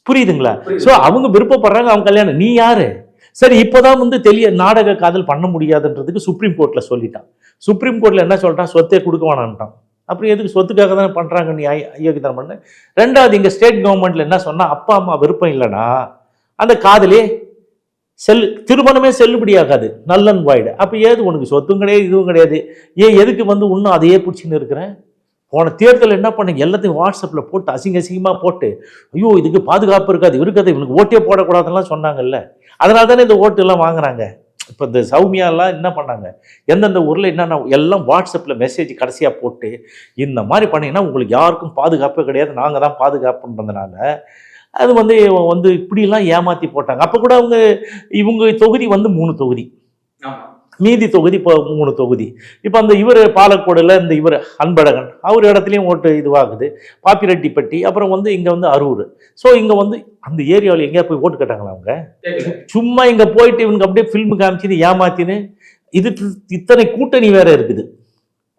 புரியுதுங்களா? ஸோ அவங்க விருப்பப்படுறாங்க, அவங்க கல்யாணம். நீ யாரு? சரி இப்போதான் வந்து நாடக காதல் பண்ண முடியாதுன்றதுக்கு சுப்ரீம் கோர்ட்ல சொல்லிட்டான். சுப்ரீம் கோர்ட்ல என்ன சொல்லிட்டான், சொத்தே கொடுக்க வேணான்ட்டான். அப்புறம் எதுக்கு சொத்துக்காக தானே பண்றாங்க நீ ஐயோக்கியத்தனம் பண்ண. 2வது இங்க ஸ்டேட் கவர்மெண்ட்ல என்ன சொன்னா, அப்பா அம்மா விருப்பம் இல்லைன்னா அந்த காதலே திருமணமே செல்லுபடியாகாது, நல்லன் வாய்டு. அப்ப ஏது உனக்கு சொத்தும் கிடையாது இதுவும் கிடையாது, எதுக்கு வந்து இன்னும் அதையே பிடிச்சின்னு இருக்கிறேன்? போன தேர்தல் என்ன பண்ண, எல்லாத்தையும் வாட்ஸ்அப்ல போட்டு அசிங்கமா போட்டு, ஐயோ இதுக்கு பாதுகாப்பு இருக்காது, இருக்காது, இவனுக்கு ஓட்டே போடக்கூடாதுலாம் சொன்னாங்கல்ல. அதனால தானே இந்த ஓட்டு எல்லாம் வாங்குறாங்க. இப்போ இந்த சௌமியாலாம் என்ன பண்ணாங்க, எந்தெந்த ஊரில் என்னென்ன எல்லாம் வாட்ஸ்அப்பில் மெசேஜ் கடைசியாக போட்டு, இந்த மாதிரி பண்ணிங்கன்னா உங்களுக்கு யாருக்கும் பாதுகாப்பே கிடையாது, நாங்கள் தான் பாதுகாப்புன்றதுனால அது வந்து இப்படிலாம் ஏமாற்றி போட்டாங்க. அப்போ கூட இவங்க தொகுதி வந்து 3 தொகுதி, மீதி தொகுதி இப்போ 3 தொகுதி. இப்போ அந்த இவர் பாலக்கோடுல இந்த இவர் அன்பழகன் அவர் இடத்துலையும் ஓட்டு இதுவாகுது, பாப்பிரெட்டிப்பட்டி, அப்புறம் வந்து இங்கே வந்து அரூர். ஸோ இங்கே வந்து அந்த ஏரியாவில் எங்கேயா போய் ஓட்டு கேட்டாங்களா அவங்க? சும்மா இங்கே போயிட்டு இவனுக்கு அப்படியே ஃபில்மு காமிச்சின்னு ஏமாத்தின்னு. இது இத்தனை கூட்டணி வேற இருக்குது.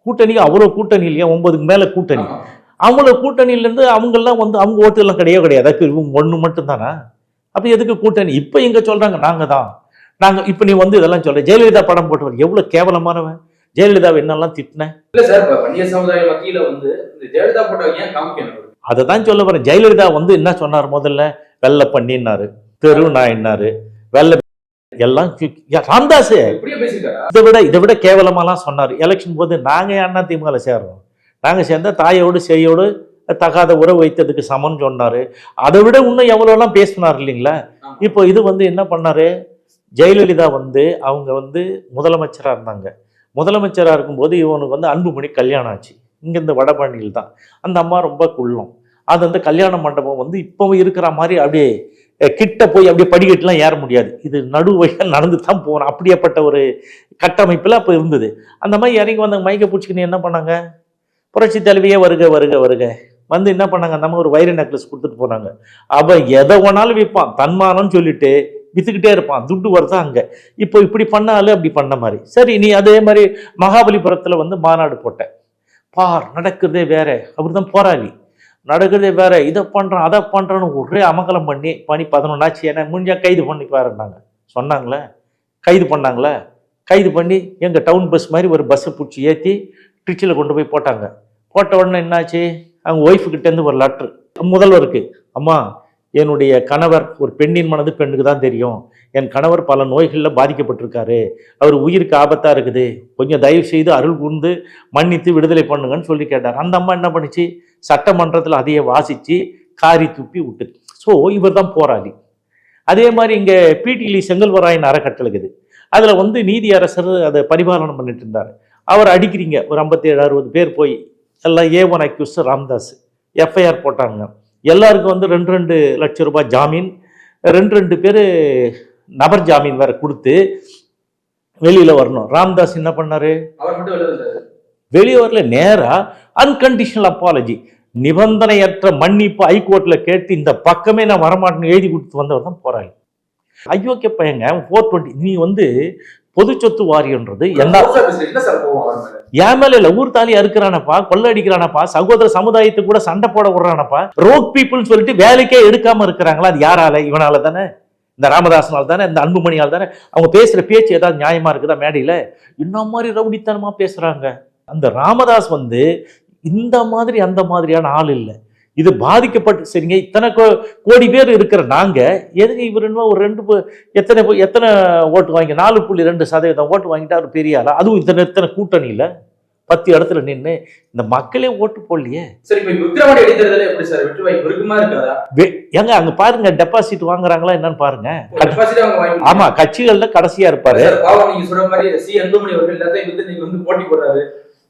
கூட்டணிக்கு அவ்வளோ கூட்டணி இல்லையா, 9க்கு மேலே கூட்டணி. அவங்கள கூட்டணியிலேருந்து அவங்கெல்லாம் வந்து அவங்க ஓட்டு எல்லாம் கிடையாது, இவங்க ஒன்று மட்டும்தானா? அப்போ எதுக்கு கூட்டணி? இப்போ இங்கே சொல்கிறாங்க நாங்கள் இப்போ நீ வந்து இதெல்லாம் சொல்ற. ஜெயலலிதா படம் போட்டு எவ்வளவு கேவலமானவன், ஜெயலலிதாவை என்னெல்லாம் திட்டினேன். அதை தான் சொல்ல வரேன். ஜெயலலிதா வந்து என்ன சொன்னார், முதல்ல வெள்ளை பண்ணினாரு, தெரு நாயினாரு, வெள்ளை எல்லாம். ராமதாஸ் இதை விட கேவலமாலாம் சொன்னார். எலெக்ஷன் போது நாங்கள் அண்ணா திமுக சேர்றோம், நாங்கள் சேர்ந்தா தாயோடு செய்யோடு தகாத உறவு வைத்ததுக்கு சமம்னு சொன்னாரு. அதை விட இன்னும் எவ்வளோலாம் பேசினார் இல்லைங்களா? இப்போ இது வந்து என்ன பண்ணாரு, ஜெயலலிதா வந்து அவங்க வந்து முதலமைச்சராக இருந்தாங்க. முதலமைச்சராக இருக்கும்போது இவனுக்கு வந்து அன்புமணி கல்யாணம் ஆச்சு. இங்கேருந்து வடபழனியில் தான். அந்த அம்மா ரொம்ப குள்ளம். அது வந்து கல்யாண மண்டபம் வந்து இப்போ இருக்கிற மாதிரி அப்படியே கிட்ட போய் அப்படியே படிக்கட்டுலாம் ஏற முடியாது, இது நடு வழியாக நடந்து தான் போகணும். அப்படியேப்பட்ட ஒரு கட்டமைப்பில் அப்போ இருந்தது. அந்த மாதிரி இறங்கி வந்த மைக்கை பிடிச்சிக்கின்னு என்ன பண்ணாங்க, புரட்சி தலைவியே வருக வருக வருக வந்து என்ன பண்ணாங்க, நம்ம ஒரு வைர நெக்லஸ் கொடுத்துட்டு போனாங்க. அவன் எதை வேணாலும் விற்பான், தன்மானம்னு சொல்லிட்டு வித்துக்கிட்டே இருப்பான், துட்டு வருதா அங்கே. இப்போ இப்படி பண்ணாலும் அப்படி பண்ண மாதிரி. சரி நீ அதே மாதிரி மகாபலிபுரத்தில் வந்து மாநாடு போட்ட பார், நடக்கிறதே வேற, அவர் தான் போராளி, நடக்கிறதே வேற, இதை பண்ணுறான் அதை பண்ணுறான்னு ஒரே அமங்கலம் பண்ணி 11 ஆச்சு. ஏன்னா முடிஞ்சா கைது பண்ணி பாருன்னாங்க, சொன்னாங்களே கைது பண்ணாங்களே. கைது பண்ணி எங்கள் டவுன் பஸ் மாதிரி ஒரு பஸ்ஸை பிடிச்சி ஏற்றி ட்ரிச்சில் கொண்டு போய் போட்டாங்க. போட்ட உடனே என்னாச்சு, அவங்க ஒய்ஃபுக்கிட்டேருந்து ஒரு லெட்ரு முதல்வருக்கு, அம்மா என்னுடைய கணவர், ஒரு பெண்ணின் மனது பெண்ணுக்கு தான் தெரியும், என் கணவர் பல நோய்களில் பாதிக்கப்பட்டிருக்காரு, அவர் உயிருக்கு ஆபத்தாக இருக்குது, கொஞ்சம் தயவு செய்து அருள் கூர்ந்து மன்னித்து விடுதலை பண்ணுங்கன்னு சொல்லி கேட்டார். அந்த அம்மா என்ன பண்ணிச்சு, சட்டமன்றத்தில் அதையே வாசித்து காரி துப்பி விட்டுது. ஸோ இவர் தான் போராளி. அதே மாதிரி இங்கே பிடிலி செங்கல்வராயன் அறக்கட்டளைக்குது, அதில் வந்து நீதி அரசர் அதை பரிபாலனம் பண்ணிட்டு இருந்தார். அவர் அடிக்கிறீங்க, ஒரு 57-60 பேர் போய் எல்லாம் A1 அக்யூஸ் ராமதாஸ் எஃப்ஐஆர் போட்டாங்க. எல்லாருக்கும் வந்து 2 லட்சம் ரூபாய் ஜாமீன், 2 பேர் நபர் ஜாமீன் வேற கொடுத்து வெளியில வரணும். ராமதாஸ் என்ன பண்ணாரு? அவர் மட்டும் வெளியே வரல, நேரா அன்கண்டிஷனல் அப்பாலஜி, நிபந்தனையற்ற மன்னிப்பு ஹைகோர்ட்ல கேட்டு இந்த பக்கமே நான் வரமாட்டேன்னு எழுதி கொடுத்து வந்தவர் தான் போராளி. அயோக்கிய பையங்க 420. நீ வந்து பொது சொத்து வாரியன்றது என் மேல இல்ல, ஊர் தாலியா இருக்கிறானப்பா, கொள்ள அடிக்கிறானப்பா, சகோதர சமுதாயத்தை கூட சண்டை போட விடுறானப்பா, ரோக் பீப்புள்னு சொல்லிட்டு வேலைக்கே எடுக்காம இருக்கிறாங்களா? அது யாரால? இவனால தானே, இந்த ராமதாசனால் தானே, இந்த அன்புமணியால் தானே. அவங்க பேசுற பேச்சு ஏதாவது நியாயமா இருக்குதா? மேடையில இன்ன மாதிரி ரவுடித்தனமா பேசுறாங்க. அந்த ராமதாஸ் வந்து இந்த மாதிரி அந்த மாதிரியான ஆள் இல்லை. இது பாதிக்கப்பட்டு சரிங்க, இத்தனை கோடி பேர் இருக்கிற நாங்க எதுக்கு இவர் ஒரு எத்தனை ஓட்டு வாங்கி 4.2% ஓட்டு வாங்கிட்டு அவர் பெரிய ஆளா? அதுவும் இத்தனை கூட்டணியில 10 இடத்துல நின்று இந்த மக்களே ஓட்டு போடலையே. சரி, விக்ரவாண்டி இடைத்தேர்தல் எப்படி சார் வெற்றி வாய்ப்பு இருக்குமா இருக்காதா? ஏங்க அங்க பாருங்க, டெபாசிட் வாங்குறாங்களா என்னன்னு பாருங்க. ஆமா, கட்சிகள்ல கடைசியா இருப்பாரு. நீங்க சொல்ற மாதிரி சி அன்புமணி அவர்கள் எல்லாத்தையும் வந்து நீங்க வந்து போட்டி போடுறாரு.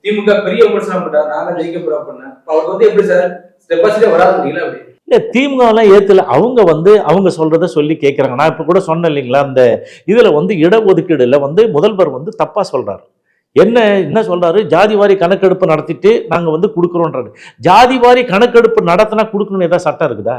திமுக பெரிய விமர்சனம் பண்றாரு, நாங்க ஜெயிக்க போறோம் பண்ண அவருக்கு வந்து எப்படி சார் டெபாசிட்டே வராதுங்களா? அப்படி இல்ல, திமுக எல்லாம் ஏத்துல அவங்க வந்து அவங்க சொல்றத சொல்லி கேட்கறாங்க. நான் இப்ப கூட சொன்னேன் இல்லைங்களா, அந்த இதுல வந்து இடஒதுக்கீடுல வந்து முதல்வர் வந்து தப்பா சொல்றாரு. என்ன சொல்றாரு? ஜாதிவாரி கணக்கெடுப்பு நடத்திட்டு நாங்க வந்து கொடுக்குறோன்றாரு. ஜாதிவாரி கணக்கெடுப்பு நடத்தினா கொடுக்கணும்னு ஏதாவது சட்டம் இருக்குதா?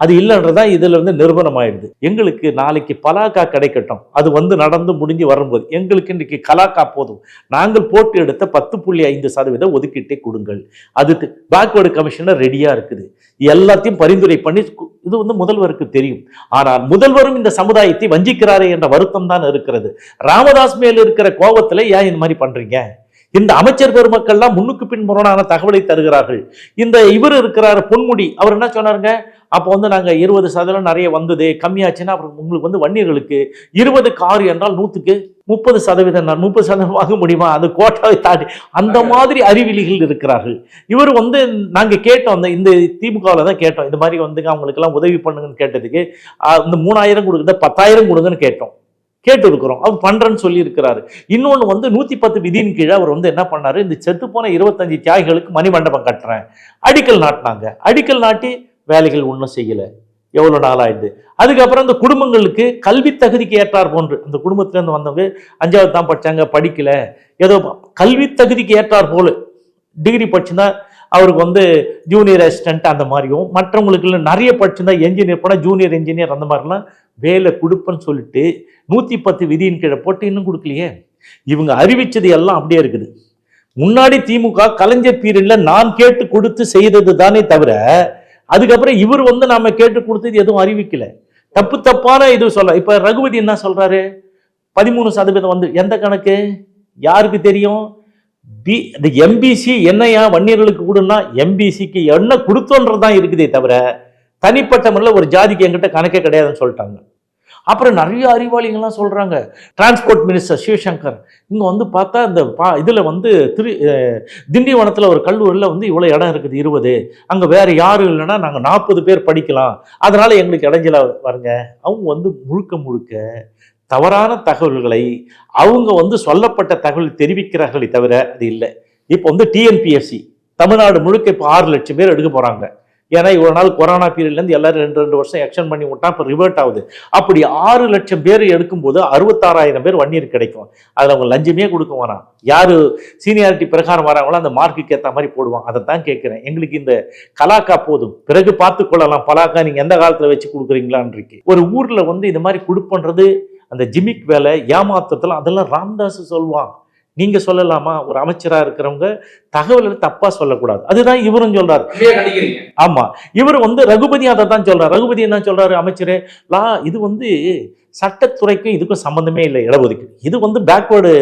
அது இல்லைன்றதா இதுல வந்து நிரூபணம் ஆயிடுது. எங்களுக்கு நாளைக்கு பலாக்கா கிடைக்கட்டும், அது வந்து நடந்து முடிஞ்சு வரும்போது எங்களுக்கு இன்னைக்கு கலாக்கா போதும். நாங்கள் போட்டு எடுத்த 10.5% ஒதுக்கீட்டை கொடுங்கள். அது பேக்வர்டு கமிஷனர் ரெடியா இருக்குது. எல்லாத்தையும் பரிந்துரை பண்ணி இது வந்து முதல்வருக்கு தெரியும். ஆனால் முதல்வரும் இந்த சமுதாயத்தை வஞ்சிக்கிறாரே என்ற வருத்தம் தான் இருக்கிறது. ராமதாஸ் மேல் இருக்கிற கோபத்துல ஏன் இந்த மாதிரி பண்றீங்க? இந்த அமைச்சர் பெருமக்கள்லாம் முன்னுக்கு பின் முரணான தகவலை தருகிறார்கள். இந்த இவர் இருக்கிறார் பொன்முடி, அவர் என்ன சொன்னாருங்க? அப்போ வந்து நாங்க 20% நிறைய வந்தது, கம்மியாச்சுன்னா அப்புறம் உங்களுக்கு வந்து வன்னியர்களுக்கு 20க்கு 6 என்றால் 100க்கு 30%, 30% வாங்க முடியுமா? அது கோட்டாவை தாண்டி அந்த மாதிரி அறிவிலிகள் இருக்கிறார்கள். இவர் வந்து நாங்க கேட்டோம், இந்த திமுகவில் தான் கேட்டோம், இந்த மாதிரி வந்து அவங்களுக்கு எல்லாம் உதவி பண்ணுங்கன்னு கேட்டதுக்கு இந்த 3000 கொடுக்குறத 10,000 கொடுங்கன்னு கேட்டு இருக்கிறோம். அவர் பண்றேன்னு சொல்லி இருக்கிறாரு. இன்னொன்னு வந்து 110 விதியின் கீழே அவர் வந்து என்ன பண்ணாரு? இந்த செத்து போன 25 தியாகிகளுக்கு மணிமண்டபம் கட்டுறேன் அடிக்கல் நாட்டினாங்க. அடிக்கல் நாட்டி வேலைகள் ஒன்றும் செய்யல. எவ்வளவு நாள் ஆயிடுது. அதுக்கப்புறம் அந்த குடும்பங்களுக்கு கல்வி தகுதிக்கு ஏற்றார் போன்று, அந்த குடும்பத்துல இருந்து வந்தவங்க 5வது தான் படிச்சாங்க, படிக்கல, ஏதோ கல்வி தகுதிக்கு ஏற்றார் போல டிகிரி படிச்சுன்னா அவருக்கு வந்து ஜூனியர் அசிஸ்டன்ட் அந்த மாதிரியும், மற்றவங்களுக்கு நிறைய படிச்சுருந்தா என்ஜினியர் போனால் ஜூனியர் என்ஜினியர் அந்த மாதிரிலாம் வேலை கொடுப்பேன்னு சொல்லிட்டு 110 விதியின் கீழே போட்டு இன்னும் கொடுக்கலையே. இவங்க அறிவிச்சது எல்லாம் அப்படியே இருக்குது. முன்னாடி திமுக கலைஞர் பீரியட்ல நான் கேட்டு கொடுத்து செய்தது தானே தவிர, அதுக்கப்புறம் இவர் வந்து நாம கேட்டு கொடுத்தது எதுவும் அறிவிக்கல. தப்பான இது சொல்ல. இப்ப ரகுபதி என்ன சொல்றாரு? 13% வந்து எந்த கணக்கு யாருக்கு தெரியும்? எம்பிசி என்னையா வன்னியர்களுக்கு கொடுன்னா எம்பிசிக்கு என்ன கொடுத்தோன்றதான் இருக்குதே தவிர தனிப்பட்ட முறையில் ஒரு ஜாதிக்கு என்கிட்ட கணக்கே கிடையாதுன்னு சொல்லிட்டாங்க. அப்புறம் நிறைய அறிவாளிகள்லாம் சொல்றாங்க. டிரான்ஸ்போர்ட் மினிஸ்டர் சிவசங்கர் இங்க வந்து பார்த்தா இந்த இதுல வந்து திண்டிவனத்துல ஒரு கல்லூரியில் வந்து இவ்வளவு இடம் இருக்குது 20, அங்க வேற யாரும் இல்லைன்னா நாங்க 40 பேர் படிக்கலாம், அதனால எங்களுக்கு இடைஞ்சல வருங்க. அவங்க வந்து முழுக்க தவறான தகவல்களை அவங்க வந்து சொல்லப்பட்ட தகவல் தெரிவிக்கிறார்களே தவிர அது இல்லை. இப்போ வந்து டிஎன்பிஎஸ்சி தமிழ்நாடு முழுக்க இப்போ 6 லட்சம் பேர் எடுக்க போறாங்க. ஏன்னா இவ்வளவு நாள் கொரோனா பீரியட்லேருந்து எல்லாரும் 2 வருஷம் எக்ஸ்டெண்ட் பண்ணி விட்டா இப்போ ரிவர்ட் ஆகுது. அப்படி 6 லட்சம் பேர் எடுக்கும்போது 66,000 பேர் வன்னியர் கிடைக்கும். அதில் அவங்க லஞ்சமே கொடுக்க வேணாம். யாரு சீனியாரிட்டி பிரகாரம் வராங்களோ அந்த மார்க்குக்கு ஏற்ற மாதிரி போடுவாங்க. அதை தான் கேட்குறேன். எங்களுக்கு இந்த கலாக்கா போதும், பிறகு பார்த்து கொள்ளலாம். பலாக்கா நீங்கள் எந்த காலத்தில் வச்சு கொடுக்குறீங்களான்றிருக்கு. ஒரு ஊரில் வந்து இந்த மாதிரி கொடுப்பன்றது அந்த ஜிமிக் வேலை ஏமாத்தத்தில் அதெல்லாம் ராமதாஸ் சொல்லுவான். நீங்க சொல்லலாமா? ஒரு அமைச்சரா இருக்கிறவங்க தகவல் தப்பா சொல்லக்கூடாது. அதுதான் இவரும் சொல்றாரு. ஆமா, இவர் வந்து ரகுபதி அதை தான் சொல்றாரு. ரகுபதி என்ன சொல்றாரு? அமைச்சரே இது வந்து சட்டத்துறைக்கும் இதுக்கும் சம்பந்தமே இல்லை இடஒதுக்கீடு. இது வந்து பேக்வேர்டு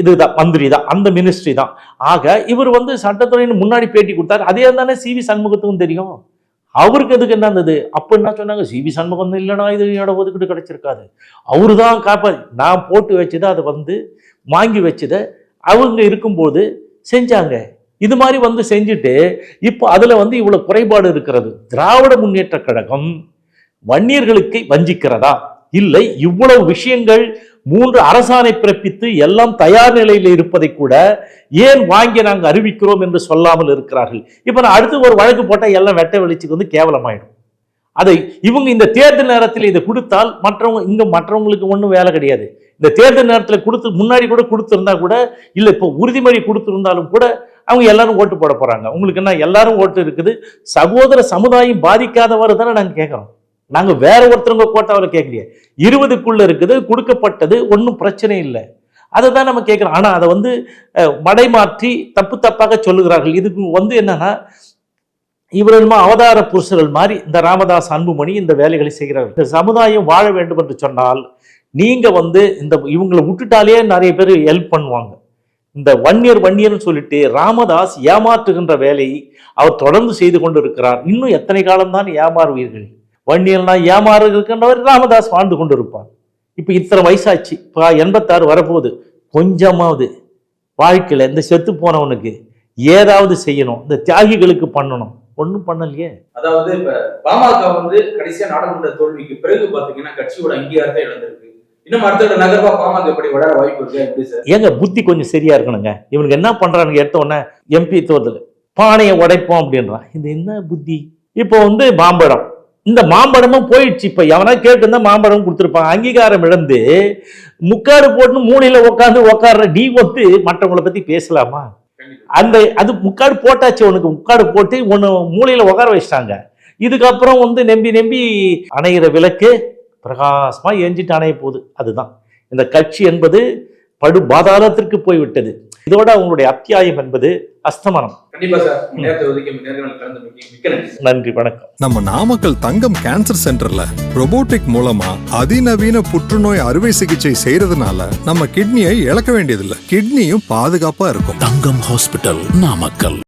இதுதான், மந்திரி தான், அந்த மினிஸ்ட்ரி தான். ஆக இவர் வந்து சட்டத்துறைன்னு முன்னாடி பேட்டி கொடுத்தாரு. அதே தானே சிவி சண்முகத்துக்கும் தெரியும். அவருக்கு எதுக்கு என்ன இருந்தது? அப்போ என்ன சொன்னாங்க? சிவி சண்முகம் இல்லைனா இது இடஒதுக்கீடு கிடைச்சிருக்காது, அவரு தான் காப்பாது. நான் போட்டு வச்சதை அதை வந்து வாங்கி வச்சதை அவங்க இருக்கும்போது செஞ்சாங்க. இது மாதிரி வந்து செஞ்சுட்டு இப்போ அதுல வந்து இவ்வளவு குறைபாடு இருக்கிறது. திராவிட முன்னேற்ற கழகம் வன்னியர்களுக்கு வஞ்சிக்கிறதா? இல்லை, இவ்வளவு விஷயங்கள் 3 அரசாணை பிறப்பித்து எல்லாம் தயார் நிலையில் இருப்பதை கூட ஏன் வாங்கி நாங்கள் அறிவிக்கிறோம் என்று சொல்லாமல் இருக்கிறார்கள். இப்ப நான் அடுத்து ஒரு வழக்கு போட்டா எல்லாம் வெட்ட வெளிச்சுக்கு வந்து கேவலமாயிடும். அதை இவங்க இந்த தேர்தல் நேரத்தில் இதை கொடுத்தால் மற்றவங்களுக்கு ஒன்றும் வேலை கிடையாது. இந்த தேர்தல் நேரத்தில் முன்னாடி கூட கொடுத்திருந்தா கூட இல்லை, இப்போ உறுதிமொழி கொடுத்திருந்தாலும் கூட அவங்க எல்லாரும் ஓட்டு போட போறாங்க. உங்களுக்கு என்ன எல்லாரும் ஓட்டு இருக்குது, சகோதர சமுதாயம் பாதிக்காதவாறு தானே நாங்கள் கேட்கிறோம். நாங்க வேற ஒருத்தவங்க கோட்டாவில் கேட்கலையே, 20க்குள்ள இருக்குது, கொடுக்கப்பட்டது, ஒன்றும் பிரச்சனை இல்லை, அதை தான் நம்ம கேட்கிறோம். ஆனா அதை வந்து மடைமாற்றி தப்பாக சொல்லுகிறார்கள். இதுக்கு என்னன்னா இவர்களும் அவதார புருஷர்கள் மாதிரி இந்த ராமதாஸ் அன்புமணி இந்த வேலைகளை செய்கிறார்கள். இந்த சமுதாயம் வாழ வேண்டும் என்று சொன்னால் நீங்க இவங்களை விட்டுட்டாலே நிறைய பேர் ஹெல்ப் பண்ணுவாங்க. இந்த வன்னியர்னு சொல்லிட்டு ராமதாஸ் ஏமாற்றுகின்ற வேலையை அவர் தொடர்ந்து செய்து கொண்டு இருக்கிறார். இன்னும் எத்தனை காலம்தான் ஏமாறுவீர்கள்? வன்னியர்னா ஏமாறுகின்றவர் ராமதாஸ் வாழ்ந்து கொண்டு இருப்பார். இப்ப இத்தனை வயசாச்சு, இப்போ 86 வரப்போகுது. கொஞ்சமாவது வாழ்க்கையில இந்த செத்து போனவனுக்கு ஏதாவது செய்யணும், இந்த தியாகிகளுக்கு பண்ணணும். ஒன்றும் பண்ணலையே. அதாவது இப்ப பாமக கடைசியா நாடாளுமன்ற தோல்விக்கு பிறகு பாத்தீங்கன்னா கட்சியோட அங்கீகாரத்தை இழந்திருக்கு. இன்னும் அடுத்த நகர்வா பாமக எப்படி வளர வாய்ப்பு இருக்கு? எப்படி சார்? ஏங்க புத்தி கொஞ்சம் சரியா இருக்கணுங்க. இவனுக்கு என்ன பண்றானுங்க, எடுத்த உடனே MP தேர்தல் பானையை உடைப்போம் அப்படின்றான். இது என்ன புத்தி? இப்போ மாம்பழம், இந்த மாம்பழமும் போயிடுச்சு. இப்ப எவனா கேட்டு மாம்பழம் கொடுத்துருப்பாங்க. அங்கீகாரம் இழந்து முக்காடு போட்டு மூலையில உட்கார்ற நீ மற்றவங்களை பத்தி பேசலாமா? அது முக்காடு போட்டாச்சு, உனக்கு முக்காடு போட்டு ஒன்னு மூலையில உட்கார வச்சிட்டாங்க. இதுக்கப்புறம் நம்பி அணைகிற விளக்கு பிரகாசமா எஞ்சிட்டு அணைய போகுது. அதுதான் இந்த கட்சி என்பது படு பாதாளத்திற்கு போய்விட்டது. இதோட அவங்களுடைய அத்தியாயம் என்பது அஸ்தமனம். கண்டிப்பா சார். நன்றி, வணக்கம். நம்ம நாமக்கல் தங்கம் கேன்சர் சென்டர்ல ரொபோட்டிக் மூலமா அதிநவீன புற்றுநோய் அறுவை சிகிச்சை செய்யறதுனால நம்ம கிட்னியை இழக்க வேண்டியதில்லை. கிட்னியும் பாதுகாப்பா இருக்கும். தங்கம் ஹாஸ்பிட்டல், நாமக்கல்.